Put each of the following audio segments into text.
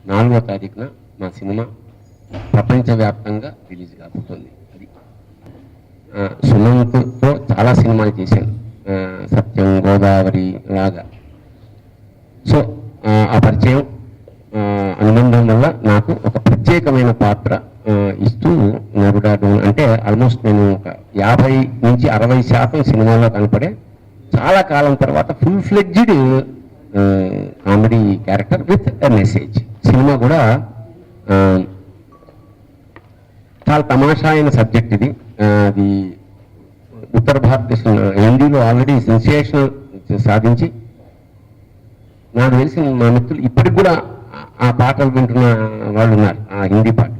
4వ తారీఖున మా సినిమా ప్రపంచవ్యాప్తంగా రిలీజ్ కాబోతుంది. అది సుమంత్తో చాలా సినిమాలు చేశాను, సత్యం, గోదావరి లాగా. సో ఆ పరిచయం, అనుబంధం వల్ల నాకు ఒక ప్రత్యేకమైన పాత్ర ఇస్తూ నరుడాడు అంటే ఆల్మోస్ట్ నేను ఒక 50-60% సినిమాలో కనపడే చాలా కాలం తర్వాత full fledged comedy character with a message. Cinema కూడా చాలా తమాషా అయిన సబ్జెక్ట్ ఇది. అది ఉత్తర భారతదేశం హిందీలో ఆల్రెడీ సెన్సేషనల్ సాధించి, నాకు తెలిసి మా మిత్రులు ఇప్పటికి కూడా ఆ పాటలు వింటున్న వాళ్ళు ఉన్నారు, ఆ హిందీ పాటలు.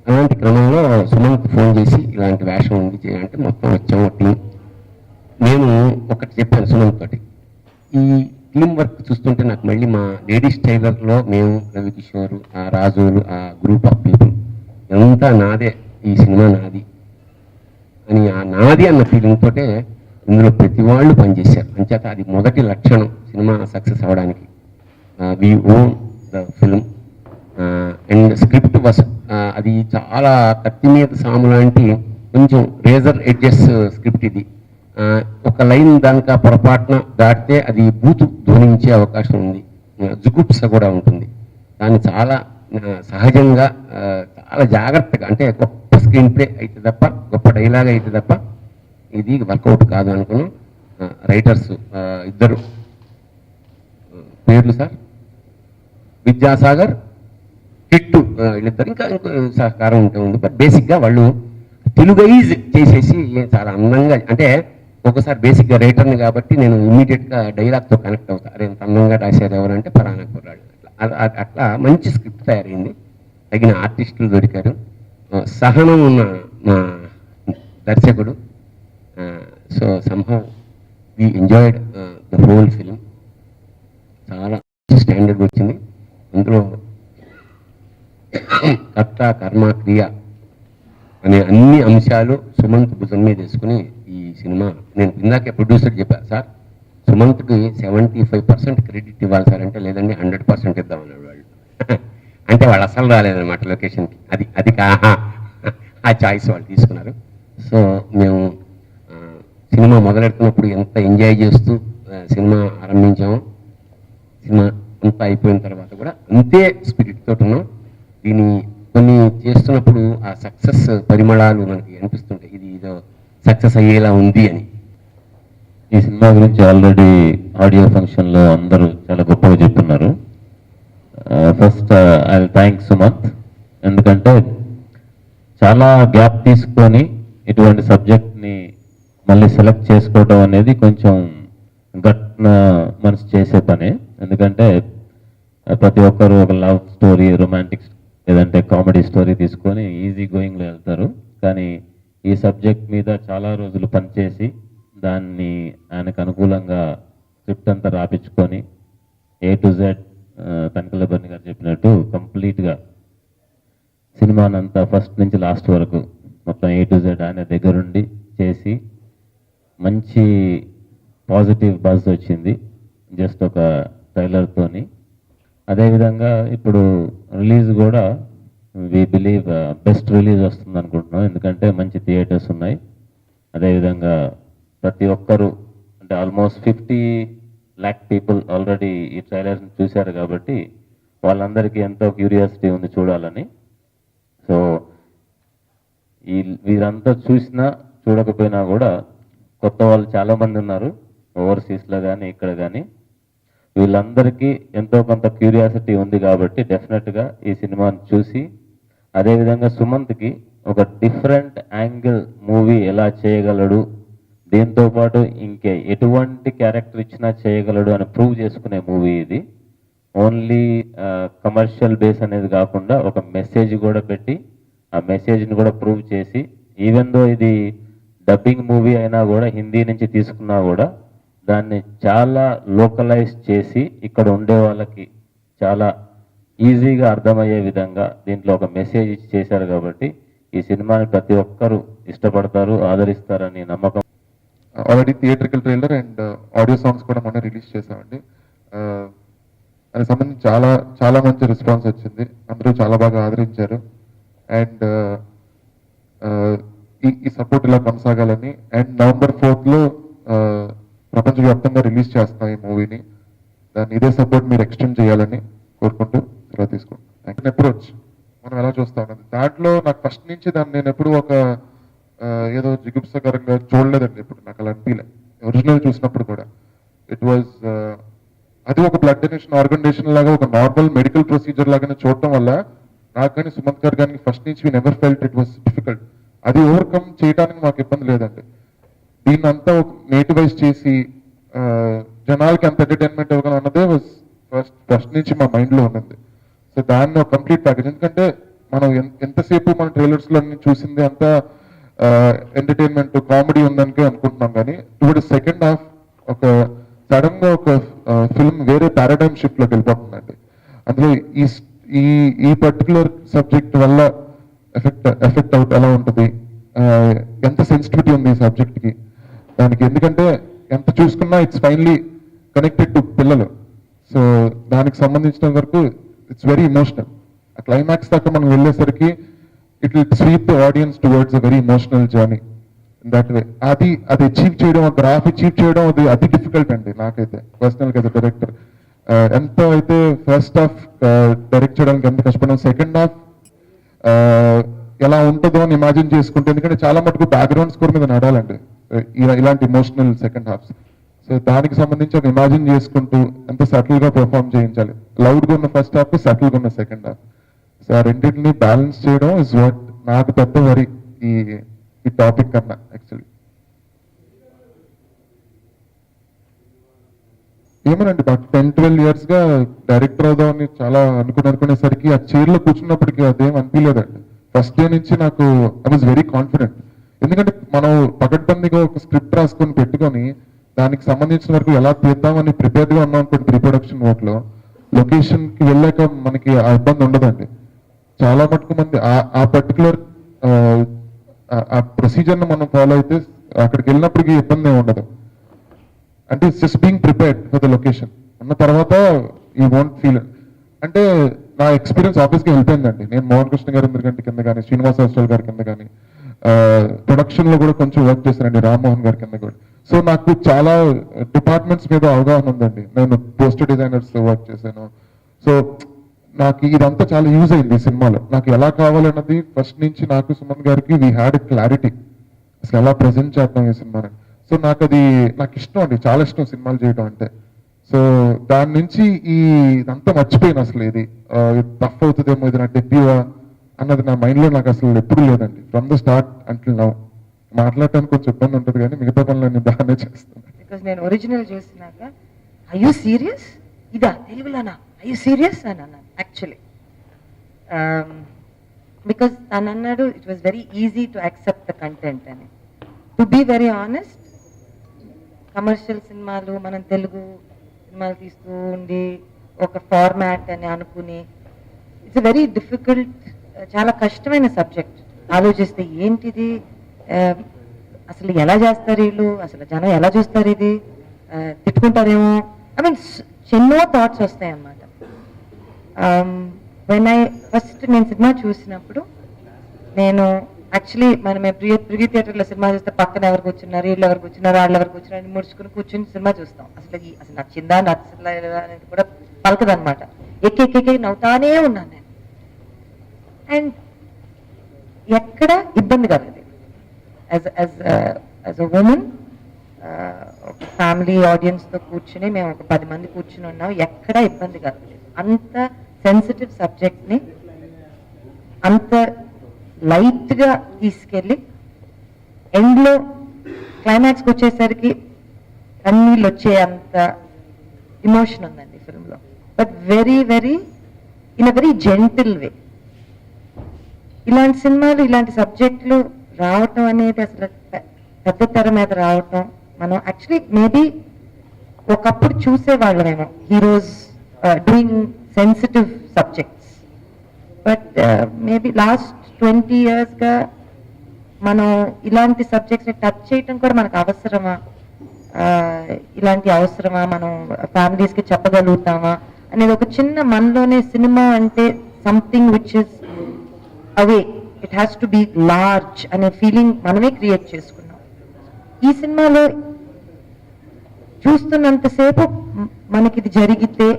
అలాంటి క్రమంలో సుమంత్ ఫోన్ చేసి ఇలాంటి వేషం ఉంది చేయాలంటే మొత్తం వచ్చాము టీం. నేను ఒకటి చెప్పాను సుమంత్ తోటి, ఈ టీం వర్క్ చూస్తుంటే నాకు మళ్ళీ మా లేడీస్ టైలర్లో మేము రవికిషోర్, ఆ రాజులు, ఆ గ్రూప్ ఆఫ్ పీపుల్ అంతా నాదే, ఈ సినిమా నాది అని ఆ నాది అన్న ఫీలింగ్ తోటే ఇందులో ప్రతి వాళ్ళు పనిచేశారు. అంచేత అది మొదటి లక్షణం సినిమా సక్సెస్ అవ్వడానికి. We own the film and script was అది చాలా కత్తి మీద సాము లాంటి కొంచెం రేజర్ ఎడ్జెస్ స్క్రిప్ట్ ఇది. ఒక లైన్ దానిక పొరపాటున దాటితే అది బూతు ధ్వనించే అవకాశం ఉంది, జుగుప్స కూడా ఉంటుంది. దాన్ని చాలా సహజంగా చాలా జాగ్రత్తగా, అంటే గొప్ప స్క్రీన్ ప్లే అయితే తప్ప, గొప్ప డైలాగ్ అయితే తప్ప ఇది వర్కౌట్ కాదు అనుకున్నాం. రైటర్స్ ఇద్దరు పేర్లు సార్, విద్యాసాగర్, కిట్టు, వీళ్ళిద్దరు ఇంకా సహకారం ఉంటే ఉంది. బట్ బేసిక్గా వాళ్ళు తెలుగైజ్ చేసేసి చాలా అందంగా, అంటే ఒకసారి బేసిక్గా రైటర్ని కాబట్టి నేను ఇమీడియట్గా డైలాగ్తో కనెక్ట్ అవుతా. అరే ఎంత అందంగా రాశారు ఎవరంటే పరానా కుర్రాడు. అట్లా మంచి స్క్రిప్ట్ తయారైంది, తగిన ఆర్టిస్టులు దొరికారు, సహనం ఉన్న మా దర్శకుడు. So somehow we enjoyed the whole film. చాలా స్టాండర్డ్ వచ్చింది. అందులో కర్త, కర్మ, క్రియ అనే అన్ని అంశాలు సుమంత్ భుజం మీద వేసుకుని ఈ సినిమా, నేను ఇందాకే ప్రొడ్యూసర్ చెప్పాను సార్, సుమంత్కి 75% క్రెడిట్ ఇవ్వాలి సార్ అంటే, లేదండి 100% ఇద్దామన్నాడు వాళ్ళు. అంటే వాళ్ళు అసలు రాలేదన్నమాట లొకేషన్కి. అది ఆ చాయిస్ వాళ్ళు తీసుకున్నారు. సో మేము సినిమా మొదలెడుతున్నప్పుడు ఎంత ఎంజాయ్ చేస్తూ సినిమా ఆరంభించాము, సినిమా అంతా అయిపోయిన తర్వాత కూడా అంతే స్పిరిట్ తోటి ఉన్నాం. దీన్ని కొన్ని చేస్తున్నప్పుడు ఆ సక్సెస్ పరిమళాలు మనకి అనిపిస్తుంటాయి, ఇది ఏదో సక్సెస్ అయ్యేలా ఉంది అని. ఈ సినిమా గురించి ఆల్రెడీ ఆడియో ఫంక్షన్లో అందరూ చాలా గొప్పగా చెప్తున్నారు. First I will thank Sumanth, ఎందుకంటే చాలా గ్యాప్ తీసుకొని ఇటువంటి సబ్జెక్ట్ని మళ్ళీ సెలెక్ట్ చేసుకోవడం అనేది కొంచెం గట్న మనసు చేసే పని. ఎందుకంటే ప్రతి ఒక్కరు ఒక లవ్ స్టోరీ, రొమాంటిక్ లేదంటే కామెడీ స్టోరీ తీసుకొని ఈజీ గోయింగ్లో వెళ్తారు. కానీ ఈ సబ్జెక్ట్ మీద చాలా రోజులు పనిచేసి దాన్ని ఆయనకు అనుకూలంగా స్క్రిప్ట్ అంతా రాపించుకొని A to Z Tanikella Bharani గారు చెప్పినట్టు కంప్లీట్గా సినిమానంతా ఫస్ట్ నుంచి లాస్ట్ వరకు మొత్తం A to Z ఆయన దగ్గరుండి చేసి మంచి పాజిటివ్ బజ్ వచ్చింది జస్ట్ ఒక ట్రైలర్తోని. అదేవిధంగా ఇప్పుడు రిలీజ్ కూడా వి బిలీవ్ బెస్ట్ రిలీజ్ వస్తుంది అనుకుంటున్నాం, ఎందుకంటే మంచి థియేటర్స్ ఉన్నాయి. అదేవిధంగా ప్రతి ఒక్కరు అంటే ఆల్మోస్ట్ 50 lakh పీపుల్ ఆల్రెడీ ఈ ట్రైలర్ని చూశారు కాబట్టి వాళ్ళందరికీ ఎంతో క్యూరియాసిటీ ఉంది చూడాలని. సో వీరంతా చూసినా చూడకపోయినా కూడా కొత్త వాళ్ళు చాలామంది ఉన్నారు ఓవర్సీస్లో కానీ ఇక్కడ కానీ. వీళ్ళందరికీ ఎంతో కొంత క్యూరియాసిటీ ఉంది కాబట్టి డెఫినెట్గా ఈ సినిమాని చూసి, అదేవిధంగా సుమంత్కి ఒక డిఫరెంట్ యాంగిల్ మూవీ ఎలా చేయగలడు, దీంతోపాటు ఇంకే ఎటువంటి క్యారెక్టర్ ఇచ్చినా చేయగలడు అని ప్రూవ్ చేసుకునే మూవీ ఇది. ఓన్లీ కమర్షియల్ బేస్ అనేది కాకుండా ఒక మెసేజ్ కూడా పెట్టి ఆ మెసేజ్ని కూడా ప్రూవ్ చేసి, ఈవెన్ దో ఇది డబ్బింగ్ మూవీ అయినా కూడా హిందీ నుంచి తీసుకున్నా కూడా దాన్ని చాలా లోకలైజ్ చేసి ఇక్కడ ఉండే వాళ్ళకి చాలా ఈజీగా అర్థమయ్యే విధంగా దీంట్లో ఒక మెసేజ్ ఇచ్చి చేశారు కాబట్టి ఈ సినిమాని ప్రతి ఒక్కరూ ఇష్టపడతారు, ఆదరిస్తారని నమ్మకం. Already theatrical trailer and audio songs కూడా మొన్న రిలీజ్ చేసామండి. దానికి సంబంధించి చాలా చాలా మంచి రెస్పాన్స్ వచ్చింది. అందరూ చాలా బాగా ఆదరించారు. అండ్ ఈ సపోర్ట్ ఇలా కొనసాగాలని, అండ్ November 4th ప్రపంచవ్యాప్తంగా రిలీజ్ చేస్తున్నాం ఈ మూవీని. దాన్ని ఇదే సపోర్ట్ మీరు ఎక్స్టెండ్ చేయాలని కోరుకుంటూ సెలవు తీసుకుంటాం. అప్రోచ్ మనం ఎలా చూస్తా ఉన్నది దాంట్లో నాకు ఫస్ట్ నుంచి దాన్ని నేను ఎప్పుడు ఒక ఏదో జిగుప్సకరంగా చూడలేదండి. ఇప్పుడు నాకు అలా అనిపించలే. ఒరిజినల్ చూసినప్పుడు కూడా ఇట్ వాజ్ అది ఒక బ్లడ్ డొనేషన్ ఆర్గనైజేషన్ లాగా, ఒక నార్మల్ మెడికల్ ప్రొసీజర్ లాగానే చూడటం వల్ల నాకు కానీ సుమంత్ గారు కానీ ఫస్ట్ నుంచి we never felt it was difficult. అది ఓవర్కమ్ చేయడానికి మాకు ఇబ్బంది లేదండి. దీన్ని అంతా ఒక నేటివైజ్ చేసి జనాలకి ఎంత ఎంటర్టైన్మెంట్ ఇవ్వగలం అన్నదే ఫస్ట్ నుంచి మా మైండ్లో ఉన్నది. సో దాన్ని ఒక కంప్లీట్ ప్యాకేజ్. ఎందుకంటే మనం ఎంతసేపు మన ట్రైలర్స్లో చూసింది అంతా ఎంటర్టైన్మెంట్ కామెడీ ఉందనికే అనుకుంటున్నాం, కానీ టువర్డ్స్ సెకండ్ హాఫ్ ఒక సడన్ గా ఒక ఫిల్మ్ వేరే పారాడైమ్ షిఫ్ట్ లోకి వెళ్ళిపోతుందండి. అందులో ఈ పర్టికులర్ సబ్జెక్ట్ వల్ల ఎఫెక్ట్ అవుట్ ఎలా ఉంటుంది, ఎంత సెన్సిటివిటీ ఉంది ఈ సబ్జెక్ట్ కి దానికి. ఎందుకంటే ఎంత చూసుకున్నా ఇట్స్ ఫైనలీ కనెక్టెడ్ టు పిల్లలు. సో దానికి సంబంధించిన వరకు ఇట్స్ వెరీ ఇమోషనల్. ఆ క్లైమాక్స్ దాకా మనం వెళ్ళేసరికి it will sweep the audience towards a very emotional journey that way. అది అచీవ్ చేయడం, గ్రాఫ్ అచీవ్ చేయడం అది డిఫికల్ట్ అండి నాకైతే పర్సనల్ గా డైరెక్టర్. ఎంత అయితే ఫస్ట్ హాఫ్ డైరెక్ట్ చేయడానికి ఎంత కష్టపడడం, సెకండ్ హాఫ్ ఎలా ఉంటుందో అని ఇమాజిన్ చేసుకుంటే, ఎందుకంటే చాలా మటుకు బ్యాక్గ్రౌండ్ స్కోర్ మీద నడాలండి ఇలాంటి ఇమోషనల్ సెకండ్ హాఫ్స్. సో దానికి సంబంధించి ఒక ఇమాజిన్ చేసుకుంటూ ఎంత సటిల్ గా పర్ఫామ్ చేయించాలి. లౌడ్ గా ఉన్న ఫస్ట్ హాఫ్, సటిల్ గా ఉన్న సెకండ్ హాఫ్. సో ఆ రెండింటిని బ్యాలెన్స్ చేయడం ఇస్ వాట్ నాకు పెద్ద వరి ఈ టాపిక్ కన్నా యాక్చువల్లీ. ఏమోనండి 10-12 years గా డైరెక్టర్ అవుదామని చాలా అనుకునేసరికి ఆ చైర్లో కూర్చున్నప్పటికీ అదేం అనిపించలేదండి. ఫస్ట్ డే నుంచి నాకు ఐ వాజ్ వెరీ కాన్ఫిడెంట్. ఎందుకంటే మనం పకడ్బందీగా ఒక స్క్రిప్ట్ రాసుకొని పెట్టుకొని దానికి సంబంధించిన వరకు ఎలా తీద్దామని ప్రిపేర్డ్గా ఉన్నాం అనుకోండి. ప్రీ ప్రొడక్షన్ వర్క్లో లొకేషన్కి వెళ్ళాక మనకి ఆ ఇబ్బంది ఉండదండి. చాలా మటుకు మంది ఆ పర్టికులర్ ఆ ప్రొసీజర్ను మనం ఫాలో అయితే అక్కడికి వెళ్ళినప్పటికీ ఇబ్బంది ఏమి ఉండదు. అంటే it's just being prepared for the location అన్న తర్వాత యూ వోంట్ ఫీల్. అంటే నా ఎక్స్పీరియన్స్ ఆఫీస్కి హెల్ప్ అయిందండి. నేను మోహన్ కృష్ణ గారి ఎందుకంటే కింద కానీ, శ్రీనివాస హాస్టల్ గారి కింద కానీ, ప్రొడక్షన్లో కూడా కొంచెం వర్క్ చేశానండి రామ్మోహన్ గారి కింద కూడా. సో నాకు చాలా డిపార్ట్మెంట్స్ మీద అవగాహన ఉందండి. నేను పోస్టర్ డిజైనర్స్ వర్క్ చేశాను. సో నాకు ఇదంతా చాలా యూజ్ అయింది ఈ సినిమాలో. నాకు ఎలా కావాలన్నది ఫస్ట్ నుంచి నాకు సుమన్ గారికి వీ హ్యాడ్ క్లారిటీ, అసలు ఎలా ప్రజెంట్ చేద్దాం ఈ సినిమాని. సో నాకు ఇష్టం అండి, చాలా ఇష్టం సినిమాలు చేయడం అంటే. సో దాని నుంచి ఇదంతా మర్చిపోయాను. అసలు ఇది టఫ్ అవుతుందేమో, ఇది నా డెబ్యూవా అన్నది నా మైండ్లో నాకు అసలు ఎప్పుడు లేదండి. From the start until now. మాట్లాడటానికి కొంచెం ఇబ్బంది ఉంటుంది కానీ మిగతా పనులన్నీ బాగానే చేస్తాను. బికాస్ నేను ఒరిజినల్ చూసినాక ఐ యూ సీరియస్, ఇదా తెలుగులోనా, ఐ యూ సీరియస్ అని అన్నాను యాక్చువల్లీ. బికాస్ తను అన్నాడు it was very easy to accept the content అని. To be very honest, commercial సినిమాలు మనం తెలుగు సినిమాలు తీస్తూ ఉండి ఒక ఫార్మాట్ అని అనుకుని ఇట్స్ వెరీ డిఫికల్ట్, చాలా కష్టమైన సబ్జెక్ట్. ఆలోచిస్తే ఏంటిది, అసలు ఎలా చేస్తారు వీళ్ళు, అసలు జనం ఎలా చూస్తారు, ఇది తిట్టుకుంటారేమో, ఐ మీన్ ఎన్నో థాట్స్ వస్తాయి అన్నమాట. ఫస్ట్ నేను సినిమా చూసినప్పుడు నేను యాక్చువల్లీ మనం ప్రివ్యూ థియేటర్లో సినిమా చూస్తే పక్కన ఎవరు కూర్చున్నారు, వీళ్ళు ఎవరు కూర్చున్నారు, వాళ్ళు ఎవరు కూర్చున్నారు అని ముడుచుకుని కూర్చుని సినిమా చూస్తాం. అసలు నచ్చిందా నచ్చలేదు అనేది కూడా పలకదనమాట. ఎక్కి నవ్వుతానే ఉన్నాను నేను. అండ్ ఎక్కడ ఇబ్బంది కలగలేదు. యాజ్ అ ఉమెన్ ఒక ఫ్యామిలీ ఆడియన్స్తో కూర్చుని మేము ఒక 10 మంది కూర్చుని ఉన్నాం, ఎక్కడ ఇబ్బంది కలగలేదు. అంత సెన్సిటివ్ సబ్జెక్ట్ని అంత లైట్గా తీసుకెళ్ళి ఎండ్లో క్లైమాక్స్కి వచ్చేసరికి కన్నీళ్ళు వచ్చే అంత ఇమోషన్ ఉందండి ఫిల్మ్లో. But very very in a very gentle way. ఇలాంటి సినిమాలు, ఇలాంటి సబ్జెక్టులు రావటం అనేది అసలు పెద్ద తెర మీద రావటం, మనం యాక్చువల్లీ మేబీ ఒకప్పుడు చూసేవాళ్ళమేమో heroes doing sensitive subjects. But maybe last 20 yearsగా మనం ఇలాంటి సబ్జెక్ట్స్ని టచ్ చేయటం కూడా మనకు అవసరమా, ఇలాంటి అవసరమా, మనం ఫ్యామిలీస్కి చెప్పగలుగుతామా అనేది ఒక చిన్న మనలోనే సినిమా అంటే something which is away, it has to be large అనే ఫీలింగ్ మనమే క్రియేట్ చేసుకున్నాం. ఈ సినిమాలో చూస్తున్నంతసేపు మనకి ఇది జరిగితే,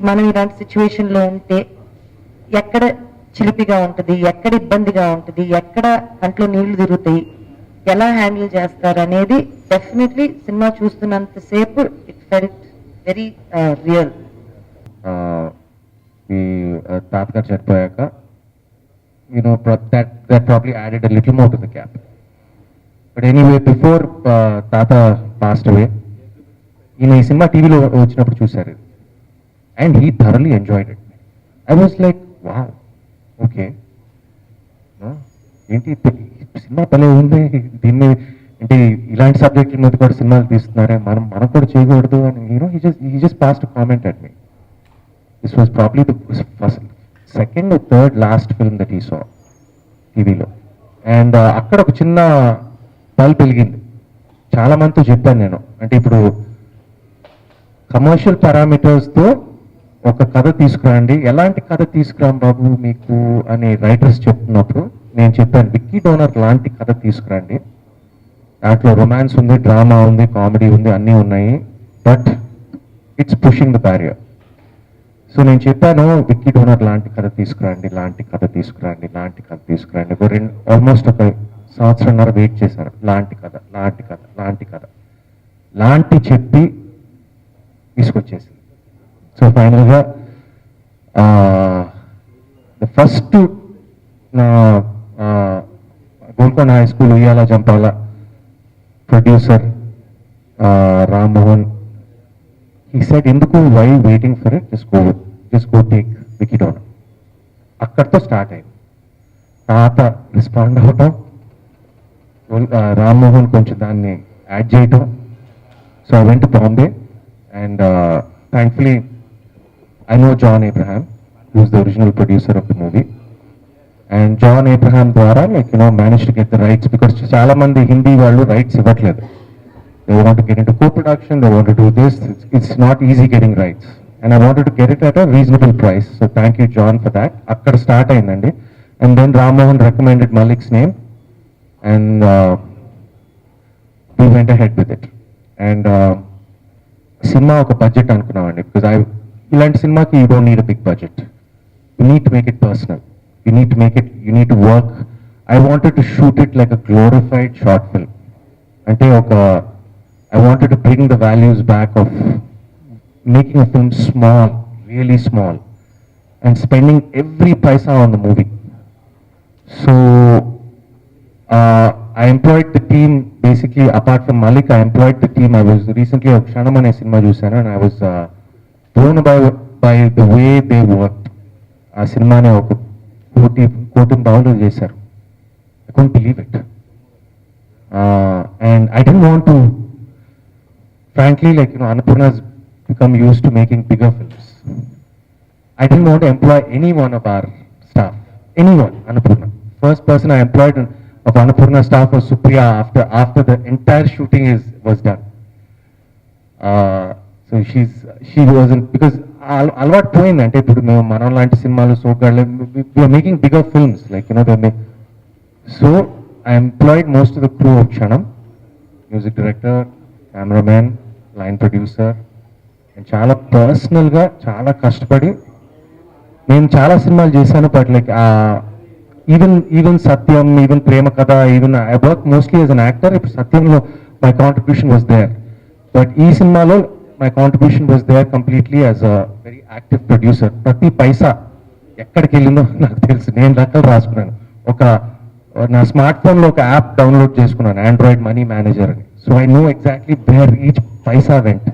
మనం ఇలాంటి సిచ్యువేషన్ లో ఉంటే ఎక్కడ చిలిపిగా ఉంటుంది, ఎక్కడ ఇబ్బందిగా ఉంటుంది, ఎక్కడ కంట్లో నీళ్లు తిరుగుతాయి, ఎలా హ్యాండిల్ చేస్తారు అనేది డెఫినెట్లీ సినిమా చూస్తున్నంతసేపు ఇట్ ఫెల్ట్ వెరీ రియల్. ఈ తాతగారు చనిపోయాక that probably added a little more to the gap. But anyway, before తాత passed away, ఈయన ఈ సినిమా టీవీలో వచ్చినప్పుడు చూశారు and he thoroughly enjoyed it. I was like wow, okay ఏంటి సినిమా భలే ఉంది, దీన్ని అంటే ఇలాంటి సబ్జెక్టుల మీద కూడా సినిమాలు తీస్తున్నారే, మనం కూడా చేయకూడదు అని he just passed comment at me. This was probably the first second third last film that he saw టీవీలో. అండ్ అక్కడ ఒక చిన్న బల్బ్ వెలిగింది. చాలా మందితో చెప్పాను నేను, అంటే ఇప్పుడు కమర్షియల్ పారామీటర్స్తో ఒక కథ తీసుకురండి, ఎలాంటి కథ తీసుకురాం బాబు మీకు అని రైటర్స్ చెప్తున్నప్పుడు నేను చెప్పాను, విక్కీ డోనర్ లాంటి కథ తీసుకురండి, దాంట్లో రొమాన్స్ ఉంది, డ్రామా ఉంది, కామెడీ ఉంది, అన్నీ ఉన్నాయి, but it's pushing the barrier. So నేను చెప్పాను, విక్కీ డోనర్ లాంటి కథ తీసుకురండి, లాంటి కథ తీసుకురండి, లాంటి కథ తీసుకురండి. ఆల్మోస్ట్ ఒక సంవత్సరంన్నర వెయిట్ చేశాను. లాంటి కథ, లాంటి కథ, లాంటి కథ, లాంటి చెప్పి తీసుకొచ్చేసింది. సో ఫైనల్గా ద ఫస్ట్ నా Golconda high school Uyyala Jampala producer Rammohan, he said, ఎందుకు why waiting for it, just go take Vicky Donor. అక్కడితో స్టార్ట్ అయింది. తాత రెస్పాండ్ అవటం, రామ్మోహన్ కొంచెం దాన్ని యాడ్ చేయటం. So I went to Bombay and thankfully I know John Abraham, who is the original producer of the movie. And John Abraham ద్వారా manage to get the rights, because చాలా మంది హిందీ వాళ్ళు రైట్స్ ఇవ్వట్లేదు. They want to get into co-production, they want to do this. It's not easy getting rights. And I wanted to get it at a reasonable price. So thank you, John, for that. Akkada start ayindandi. And then Rammohan recommended Malik's name. And we went ahead with it. And cinema oka budget anukunnamandi. Because ilanti cinemaki you don't need a big budget. You need to make it personal. You need to work. I wanted to shoot it like a glorified short film. Ante oka I wanted to bring the values back of making a film small, really small, and spending every paisa on the movie. So I employed the team, basically apart from Malik, I employed the team. I was recently a Kshanam ane cinema chusanu and I was blown by the way they worked. Aa cinema ne oka koti bavulu chesaru. I couldn't believe it. And I didn't want to, frankly, Annapurna's become used to making bigger films. I didn't want to employ any one of our staff, anyone, Annapurna. First person I employed of Annapurna staff was Supriya after the entire shooting was done. So she wasn't, because alvat poyindi ante ipudu mem manam lanti cinemalu sogalle we are making bigger films, so I employed most of the crew of Kshanam, music director, cameraman, line producer, and చాలా పర్సనల్గా చాలా కష్టపడి నేను చాలా సినిమాలు చేశాను. But even Satyam, even Prema Katha, even I work mostly as an actor. ఇప్పుడు సత్యంలో my contribution was there, but ఈ సినిమాలో my contribution was there completely as a very active producer. ప్రతి పైసా ఎక్కడికి వెళ్ళిందో నాకు తెలుసు. నేను లెక్కలు రాసుకున్నాను. నా స్మార్ట్ ఫోన్లో ఒక యాప్ డౌన్లోడ్ చేసుకున్నాను, ఆండ్రాయిడ్ మనీ మేనేజర్ అని. So I know exactly where each Paisa vent.